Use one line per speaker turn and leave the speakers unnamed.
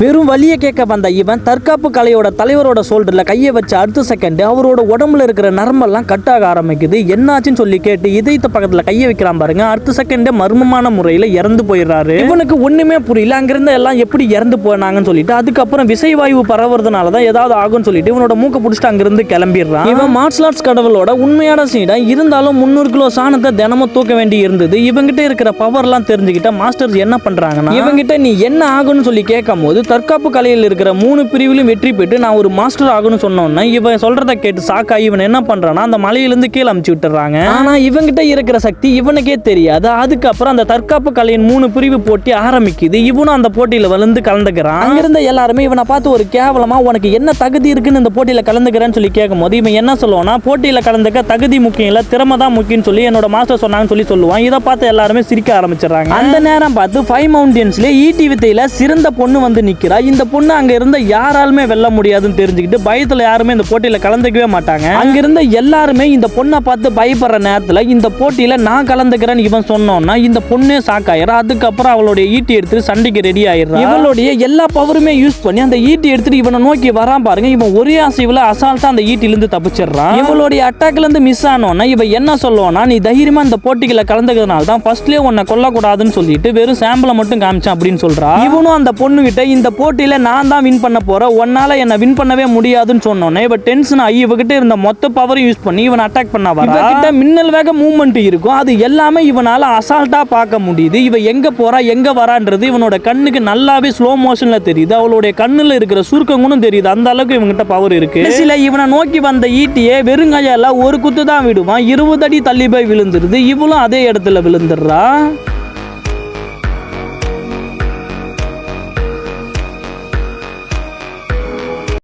பெரும் வலியை கேட்க வந்த இவன் தற்காப்பு கலையோட தலைவரோட ஷோல்டர்ல கையை வச்ச அடுத்த செகண்ட் அவரோட உடம்புல இருக்கிற நரம்பெல்லாம் கட்டாக ஆரம்பிக்குது. என்னாச்சுன்னு சொல்லி கேட்டு இதயத்த பக்கத்துல கையை வைக்கிறான் பாருங்க. அடுத்த செகண்டே மர்மமான முறையில இறந்து போயிடுறாரு. இவனுக்கு ஒண்ணுமே புரியல. அங்கிருந்த எல்லாம் எப்படி இறந்து போனாங்கன்னு சொல்லிட்டு அதுக்கப்புறம் விசைவாயு பரவுறதுனாலதான் ஏதாவது ஆகும்னு சொல்லிட்டு இவனோட மூக்க பிடிச்சிட்டு அங்கிருந்து கிளம்பிடுறான். இவன் மார்ஷல் ஆர்ட்ஸ் கடவுளோட உண்மையான சீடா இருந்தாலும் 300 கிலோ சாணத்தை தினமும் தூக்க வேண்டி இருந்தது. இவங்கிட்ட இருக்கிற பவர் எல்லாம் தெரிஞ்சுக்கிட்ட மாஸ்டர்ஸ் என்ன பண்றாங்கன்னா, இவங்கிட்ட நீ என்ன ஆகும்னு சொல்லி கேட்கும் போது தற்காப்பு கலையில் இருக்கிற 3 பிரிவிலும் வெற்றி பெற்று நான் ஒரு மாஸ்டர் ஆகணும்னு சொன்னோன்னா இவன் சொல்றதை கேட்டு சாக்கா இவன் என்ன பண்றான்னா அந்த மலையிலிருந்து கீழே அமுச்சு விட்டுறாங்க. ஆனா இவங்கிட்ட இருக்கிற சக்தி இவனுக்கே தெரியாது. அதுக்கப்புறம் அந்த தற்காப்பு கலையின் 3 பிரிவு போட்டி ஆரம்பிக்குது. இவனும் அந்த போட்டியில வந்து கலந்துக்கிறான். அங்கிருந்த எல்லாருமே இவனை பார்த்து ஒரு கேவலமா உனக்கு என்ன தகுதி இருக்குன்னு இந்த போட்டியில கலந்துக்கிறேன்னு சொல்லி கேட்கும் போது இவன் என்ன சொல்லுவானா, போட்டியில கலந்துக்க தகுதி முக்கியம் இல்ல திறமை தான் முக்கியம் சொல்லி என்னோட மாஸ்டர் சொன்னாங்கன்னு சொல்லுவான். இதை பார்த்து எல்லாருமே சிரிக்க ஆரம்பிச்சிடறாங்க. அந்த நேரம் பார்த்து 5 மவுண்டன்ஸ்ல ஈட்டி வித்தையில சிறந்த பொண்ணு வந்து நிக்கிறா. இந்த பொண்ணு அங்க இருந்த யாராலுமே வெல்ல முடியாதுன்னு தெரிஞ்சுக்கிட்டு பயத்துல யாருமே இந்த போட்டியில கலந்துக்கவே மாட்டாங்க. அங்க இருந்த எல்லாருமே இந்த பொண்ணை பார்த்து பயப்படுற நேரத்துல இந்த போட்டியில நான் கலந்துக்கிறேன்னு இவன் சொன்னோன்னா இந்த பொண்ணே சாக்காயிரா. அதுக்கப்புறம் அவளுடைய ஈட்டி எடுத்து சண்டைக்கு ரெடி ஆயிடுறா. இவளுடைய எல்லா பவருமே யூஸ் பண்ணி அந்த ஈட்டி எடுத்துட்டு இவனை நோக்கி வரான் பாருங்க. இவன் ஒரே அசைவுல அசால்ட்டா அந்த ஈட்டில இருந்து தப்பிச்சிடறான். இவளுடைய அட்டாக்ல இருந்து மிஸ் ஆனோன்னா இவன் என்ன சொல்லுவானா, நீ தைரியமா இந்த போட்டிகளை கலந்துக்கிறதுனால தான் ஃபர்ஸ்ட்லயே உன்னை கொல்லக்கூடாதுன்னு சொல்லிட்டு வெறும் சாம்பிளை மட்டும் காமிச்சான் அப்படின்னு சொல்றா. இவனும் அந்த பொண்ணு கிட்ட இந்த போட்டியில நான் தான் வின் பண்ண போறேன், உன்னால என்ன வின் பண்ணவே முடியாதுன்னு சொன்னோன்னே இவ டென்ஷன் ஆகி இவகிட்ட இருந்த மொத்த பவரை யூஸ் பண்ணி இவன் அட்டாக் பண்ண வரா. இவகிட்ட மின்னல் வேக மூவ்மெண்ட் இருக்கும். அது எல்லாமே இவனால அசால்ட்டா பார்க்க முடியுது. இவ எங்க போறா எங்க வரான்றது இவனோட கண்ணுக்கு நல்லாவே ஸ்லோ மோஷன்ல தெரியுது. அவளுடைய கண்ணுல இருக்கிற சுருக்கங்களும் தெரியுது. அந்த அளவுக்கு இவங்கிட்ட பவர் இருக்கு. சில இவனை நோக்கி வந்த ஈட்டியே வெறுங்கையால ஒரு குத்து தான் விடுவான். 20 அடி தள்ளி போய் விழுந்துருது. இவளும் அதே இடத்துல விழுந்துடுறா.